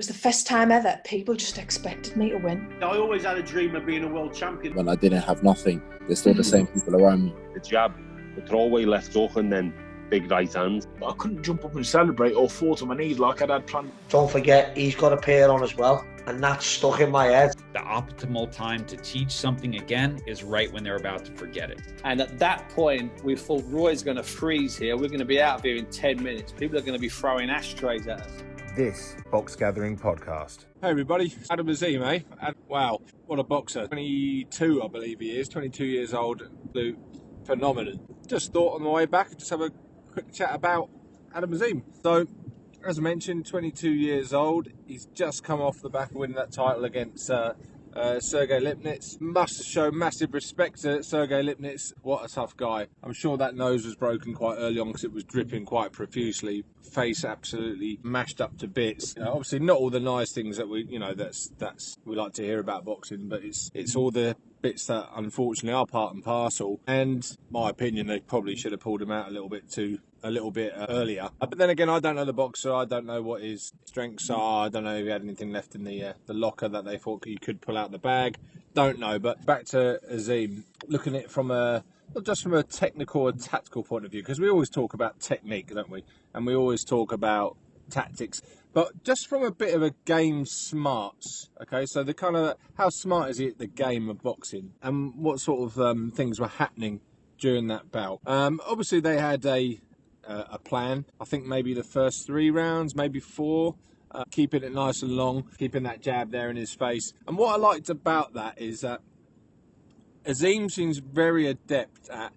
was the first time ever people just expected me to win. I always had a dream of being a world champion. When I didn't have nothing, there's still the same people around me. The jab, the throwaway left hook, and then big right hand. I couldn't jump up and celebrate or fall to my knees like I'd had planned. Don't forget, he's got a pair on as well, and that's stuck in my head. The optimal time to teach something again is right when they're about to forget it. And at that point, we thought Roy's going to freeze here. We're going to be out of here in 10 minutes. People are going to be throwing ashtrays at us. This Box Gathering Podcast. Hey everybody, Adam Azeem, eh? Wow, what a boxer. 22, I believe he is, 22 years old, phenomenon. Just thought on the way back, just have a quick chat about Adam Azeem. So, as I mentioned, 22 years old. He's just come off the back of winning that title against Sergey Lipinets. Must show massive respect to Sergey Lipinets. What a tough guy. I'm sure that nose was broken quite early on because it was dripping quite profusely. Face absolutely mashed up to bits. Obviously, not all the nice things that we like to hear about boxing, but it's all the bits that unfortunately are part and parcel. And my opinion, they probably should have pulled him out a little bit earlier. But then again, I don't know the boxer. I don't know what his strengths are. I don't know if he had anything left in the locker that they thought he could pull out the bag. Don't know. But back to Azim, looking at it from not just from a technical and tactical point of view, because we always talk about technique, don't we? And we always talk about tactics. But just from a bit of a game smarts, okay? So the kind of, how smart is he at the game of boxing? And what sort of things were happening during that bout? Obviously, they had a plan. I think maybe the first 3 rounds, maybe 4, keeping it nice and long, keeping that jab there in his face. And what I liked about that is that Azim seems very adept at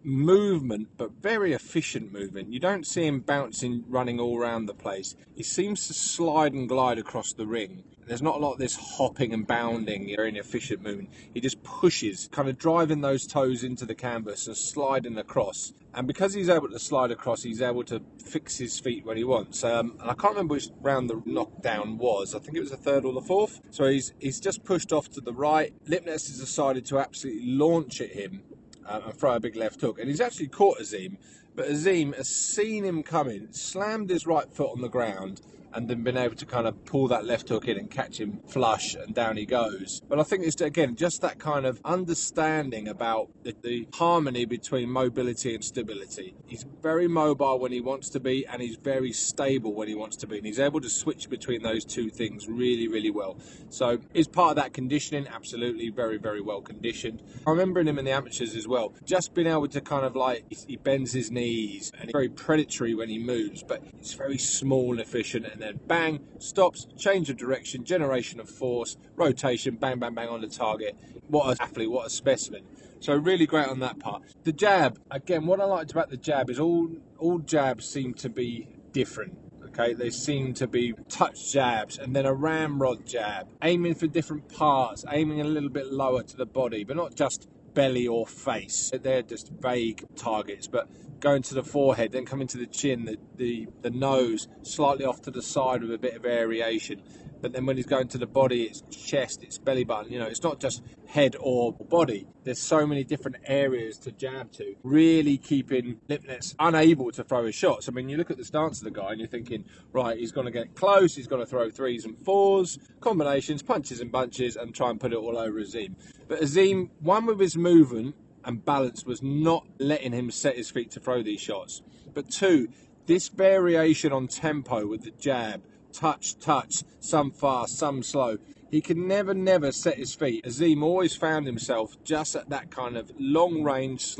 movement, but very efficient movement. You don't see him bouncing, running all around the place. He seems to slide and glide across the ring. There's not a lot of this hopping and bounding, very efficient movement. He just pushes, kind of driving those toes into the canvas and sliding across. And because he's able to slide across, he's able to fix his feet when he wants. And I can't remember which round the knockdown was. I think it was the 3rd or the 4th. So he's just pushed off to the right. Lipinets has decided to absolutely launch at him and throw a big left hook. And he's actually caught Azim. But Azim has seen him coming, slammed his right foot on the ground, and then been able to kind of pull that left hook in and catch him flush, and down he goes. But I think it's, again, just that kind of understanding about the harmony between mobility and stability. He's very mobile when he wants to be, and he's very stable when he wants to be, and he's able to switch between those two things really, really well. So is part of that conditioning? Absolutely, very, very well conditioned. I remember him in the amateurs as well, just being able to kind of like, he bends his knees, and he's very predatory when he moves, but it's very small and efficient, and then bang, stops, change of direction, generation of force, rotation, bang, bang, bang on the target. What an athlete, what a specimen. So really great on that part. The jab, again, what I liked about the jab is all jabs seem to be different. Okay, they seem to be touch jabs and then a ramrod jab, aiming for different parts, aiming a little bit lower to the body, but not just belly or face. They're just vague targets, but going to the forehead, then coming to the chin, the nose, slightly off to the side with a bit of variation. But then when he's going to the body, it's chest, it's belly button. It's not just head or body. There's so many different areas to jab to, really keeping Lipinets unable to throw his shots. I mean, you look at the stance of the guy and you're thinking, right, he's going to get close, he's going to throw 3s and 4s, combinations, punches and bunches, and try and put it all over Azim. But Azim, one with his movement and balance, was not letting him set his feet to throw these shots. But 2, this variation on tempo with the jab, touch, some fast, some slow. He can never set his feet. Azim always found himself just at that kind of long range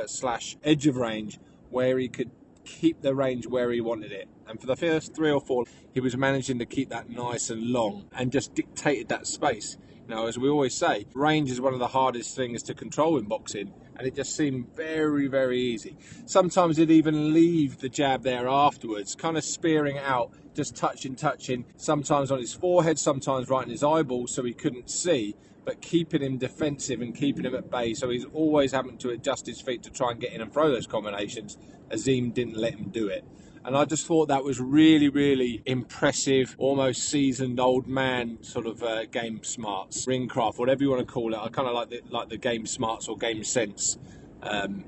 slash edge of range where he could keep the range where he wanted it. And for the first 3 or 4, he was managing to keep that nice and long and just dictated that space. As we always say, range is one of the hardest things to control in boxing, and it just seemed very, very easy. Sometimes he'd even leave the jab there afterwards, kind of spearing it out, just touching, sometimes on his forehead, sometimes right in his eyeball so he couldn't see, but keeping him defensive and keeping him at bay, so he's always having to adjust his feet to try and get in and throw those combinations. Azim didn't let him do it. And I just thought that was really, really impressive, almost seasoned old man sort of game smarts, ringcraft, whatever you want to call it. I kind of like the game smarts or game sense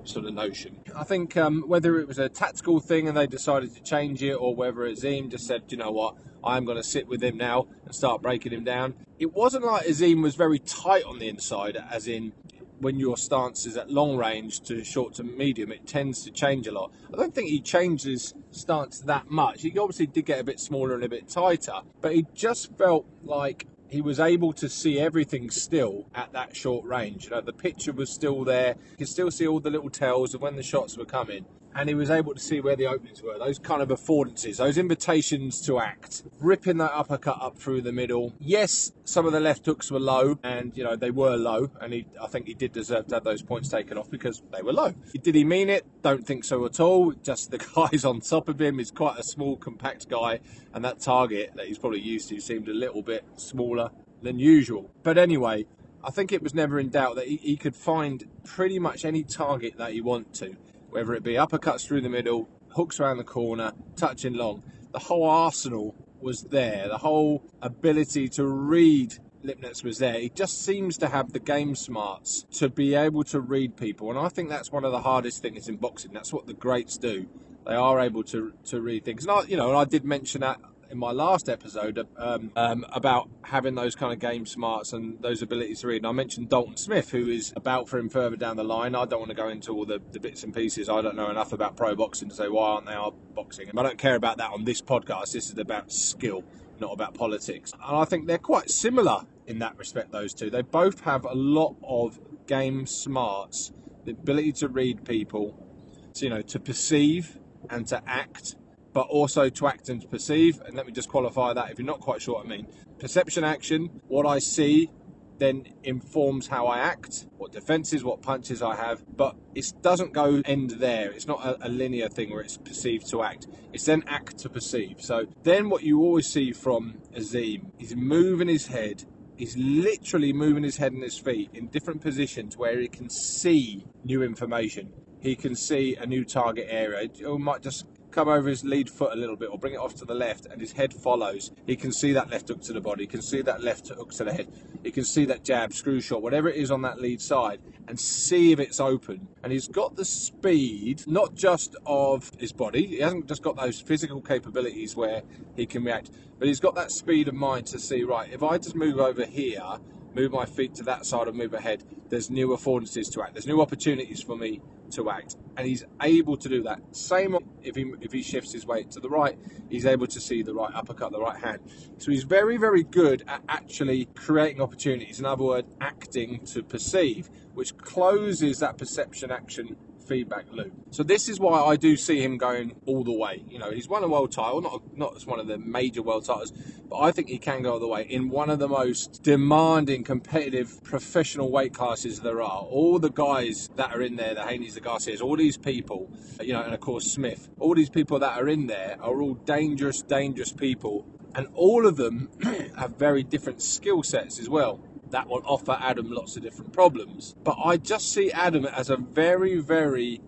sort of notion. I think whether it was a tactical thing and they decided to change it, or whether Azim just said, you know what, I'm going to sit with him now and start breaking him down. It wasn't like Azim was very tight on the inside, as in when your stance is at long range to short to medium, it tends to change a lot. I don't think he changed his stance that much. He obviously did get a bit smaller and a bit tighter, but he just felt like he was able to see everything still at that short range. You know, the picture was still there. You could still see all the little tells of when the shots were coming. And he was able to see where the openings were, those kind of affordances, those invitations to act, ripping that uppercut up through the middle. Yes, some of the left hooks were low, and, you know, they were low, and I think he did deserve to have those points taken off because they were low. Did he mean it? Don't think so at all. Just the guys on top of him. He's quite a small, compact guy, and that target that he's probably used to seemed a little bit smaller than usual. But anyway, I think it was never in doubt that he could find pretty much any target that he wanted to. Whether it be uppercuts through the middle, hooks around the corner, touching long. The whole arsenal was there. The whole ability to read Lipinets was there. He just seems to have the game smarts to be able to read people. And I think that's one of the hardest things in boxing. That's what the greats do. They are able to read things. And I did mention that in my last episode about having those kind of game smarts and those abilities to read. And I mentioned Dalton Smith, who is about for him further down the line. I don't want to go into all the bits and pieces. I don't know enough about pro boxing to say why aren't they boxing. And I don't care about that on this podcast. This is about skill, not about politics. And I think they're quite similar in that respect, those two. They both have a lot of game smarts, the ability to read people, to perceive and to act, but also to act and to perceive. And let me just qualify that if you're not quite sure what I mean. Perception, action, what I see then informs how I act, what defences, what punches I have, but it doesn't go end there. It's not a linear thing where it's perceived to act. It's then act to perceive. So then what you always see from Azim is moving his head. He's literally moving his head and his feet in different positions where he can see new information. He can see a new target area. He might just come over his lead foot a little bit or bring it off to the left and his head follows. He can see that left hook to the body. He can see that left hook to the head. He can see that jab, screw shot, whatever it is on that lead side and see if it's open. And he's got the speed, not just of his body. He hasn't just got those physical capabilities where he can react, but he's got that speed of mind to see, right, if I just move over here, move my feet to that side and move ahead, there's new affordances to act. There's new opportunities for me to act. And he's able to do that. Same if he shifts his weight to the right, he's able to see the right uppercut, the right hand. So he's very, very good at actually creating opportunities. In other words, acting to perceive, which closes that perception action feedback loop. So this is why I do see him going all the way. He's won a world title, not as one of the major world titles, but I think he can go all the way in one of the most demanding, competitive, professional weight classes there are. All the guys that are in there, the Haney's, the Garcias, all these people, and of course Smith, all these people that are in there are all dangerous people, and all of them have very different skill sets as well. That will offer Adam lots of different problems. But I just see Adam as a very, very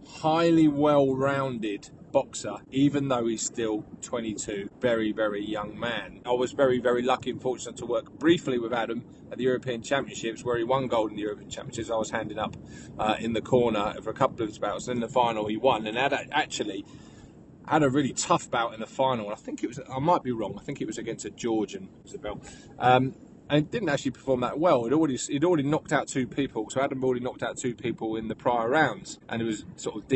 highly well-rounded boxer, even though he's still 22, very, very young man. I was very, very lucky and fortunate to work briefly with Adam at the European Championships, where he won gold in the European Championships. I was handing up in the corner for a couple of his bouts. In the final, he won, and actually had a really tough bout in the final. I might be wrong, I think it was against a Georgian, and didn't actually perform that well. He'd already knocked out two people. So Adam already knocked out two people in the prior rounds, and he was sort of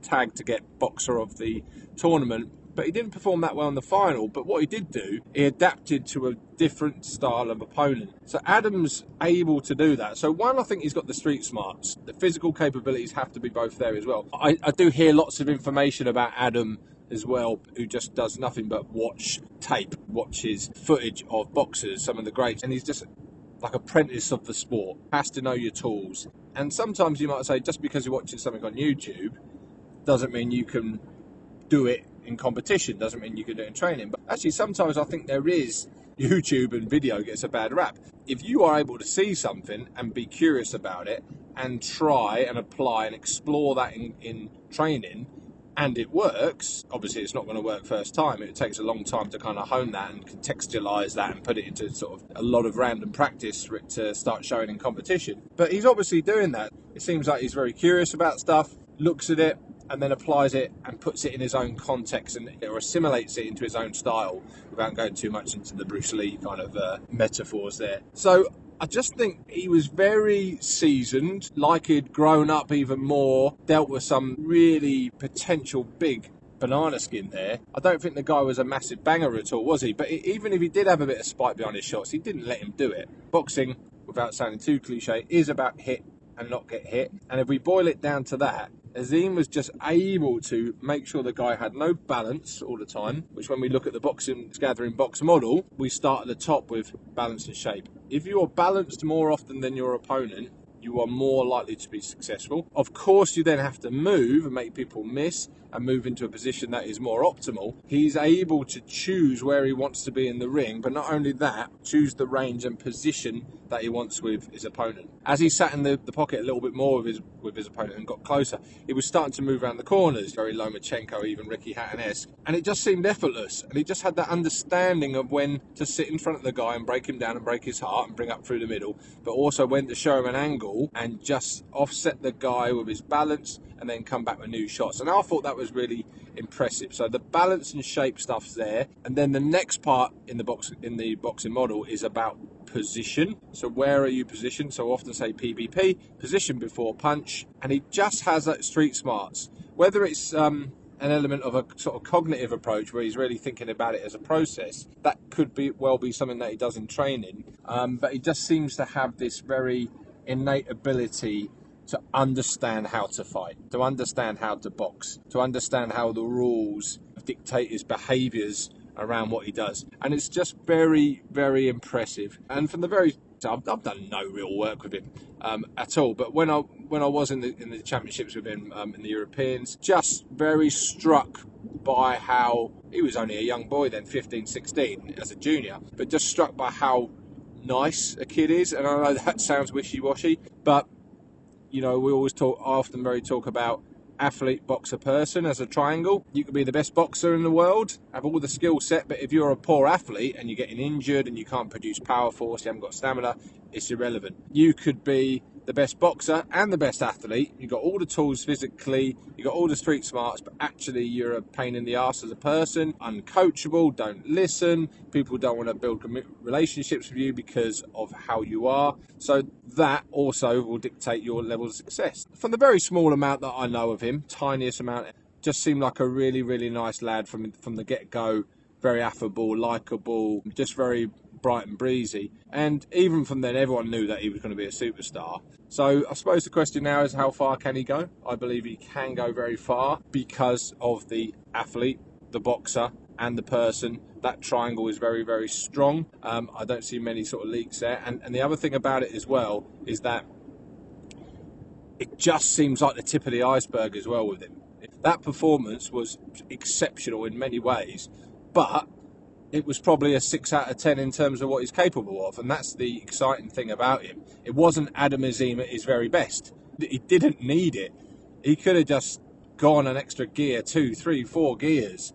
tagged to get boxer of the tournament. But he didn't perform that well in the final. But what he did do, he adapted to a different style of opponent. So Adam's able to do that. So one, I think he's got the street smarts. The physical capabilities have to be both there as well. I do hear lots of information about Adam as well, who just does nothing but watches footage of boxers, some of the greats, and he's just like apprentice of the sport, has to know your tools. And sometimes you might say, just because you're watching something on YouTube doesn't mean you can do it in competition, doesn't mean you can do it in training. But actually sometimes I think there is YouTube and video gets a bad rap. If you are able to see something and be curious about it and try and apply and explore that in training, and it works, obviously it's not going to work first time. It takes a long time to kind of hone that and contextualise that and put it into sort of a lot of random practice for it to start showing in competition. But he's obviously doing that. It seems like he's very curious about stuff, looks at it, and then applies it and puts it in his own context or assimilates it into his own style without going too much into the Bruce Lee kind of metaphors there. So I just think he was very seasoned, like he'd grown up even more, dealt with some really potential big banana skin there. I don't think the guy was a massive banger at all, was he? But even if he did have a bit of spite behind his shots, he didn't let him do it. Boxing, without sounding too cliche, is about hit and not get hit. And if we boil it down to that, Azim was just able to make sure the guy had no balance all the time, which when we look at the boxing gathering box model, we start at the top with balance and shape. If you are balanced more often than your opponent, you are more likely to be successful. Of course, you then have to move and make people miss and move into a position that is more optimal. He's able to choose where he wants to be in the ring, but not only that, choose the range and position that he wants with his opponent. As he sat in the pocket a little bit more with his opponent and got closer, he was starting to move around the corners, very Lomachenko, even Ricky Hatton-esque, and it just seemed effortless. And he just had that understanding of when to sit in front of the guy and break him down and break his heart and bring up through the middle, but also when to show him an angle and just offset the guy with his balance and then come back with new shots. And I thought that was really impressive. So the balance and shape stuff's there, and then the next part in the boxing model is about position. So where are you positioned? So I often say PBP, position before punch, and he just has that street smarts. Whether it's an element of a sort of cognitive approach where he's really thinking about it as a process, that could well be something that he does in training, but he just seems to have this very innate ability to understand how to fight, to understand how to box, to understand how the rules dictate his behaviours around what he does. And it's just very, very impressive. And from the very I've done no real work with him at all, but when I was in the championships with him in the Europeans, just very struck by how he was only a young boy then, 15, 16 as a junior, but just struck by how nice a kid is. And I know that sounds wishy-washy, but you know, we always often talk about athlete, boxer, person as a triangle. You could be the best boxer in the world, have all the skill set, but if you're a poor athlete and you're getting injured and you can't produce power force, you haven't got stamina, it's irrelevant. You could be the best boxer and the best athlete. You've got all the tools physically, you've got all the street smarts, but actually you're a pain in the arse as a person, uncoachable, don't listen, people don't want to build relationships with you because of how you are. So that also will dictate your level of success. From the very small amount that I know of him, tiniest amount, just seemed like a really, really nice lad from the get-go. Very affable, likeable, just very bright and breezy. And even from then, everyone knew that he was going to be a superstar. So I suppose the question now is, how far can he go? I believe he can go very far because of the athlete, the boxer, and the person. That triangle is very, very strong. I don't see many sort of leaks there. And the other thing about it as well is that it just seems like the tip of the iceberg as well with him. That performance was exceptional in many ways, but it was probably a 6 out of 10 in terms of what he's capable of, and that's the exciting thing about him. It wasn't Adam Azeem at his very best. He didn't need it. He could have just gone an extra gear, 2, 3, 4 gears,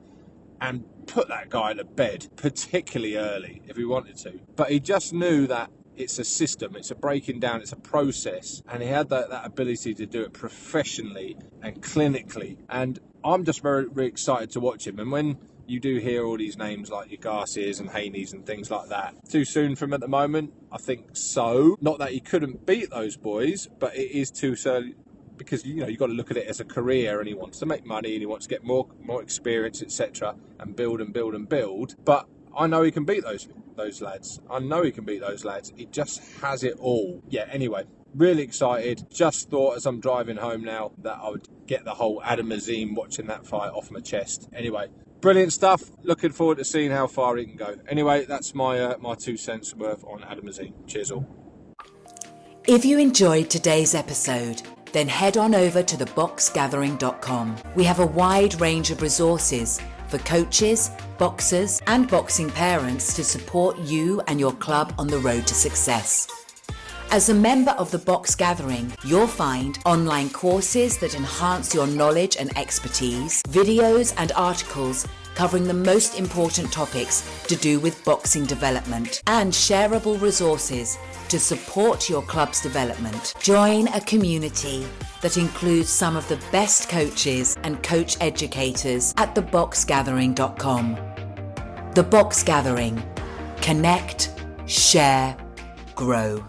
and put that guy to bed, particularly early, if he wanted to. But he just knew that it's a system, it's a breaking down, it's a process, and he had that ability to do it professionally and clinically. And I'm just very, very excited to watch him. And when you do hear all these names like your Garcias and Haney's and things like that, too soon for him at the moment? I think so. Not that he couldn't beat those boys, but it is too early, because you've got to look at it as a career, and he wants to make money and he wants to get more experience, etc., and build and build and build. But I know he can beat those lads. I know he can beat those lads. He just has it all. Yeah, anyway, really excited. Just thought as I'm driving home now that I would get the whole Adam Azeem watching that fight off my chest. Anyway, brilliant stuff. Looking forward to seeing how far he can go. Anyway, that's my 2 cents worth on Adam Azeem. Cheers all. If you enjoyed today's episode, then head on over to theboxgathering.com. We have a wide range of resources for coaches, boxers, and boxing parents to support you and your club on the road to success. As a member of the Box Gathering, you'll find online courses that enhance your knowledge and expertise, videos and articles covering the most important topics to do with boxing development and shareable resources to support your club's development. Join a community that includes some of the best coaches and coach educators at theboxgathering.com. The Box Gathering. Connect, share, grow.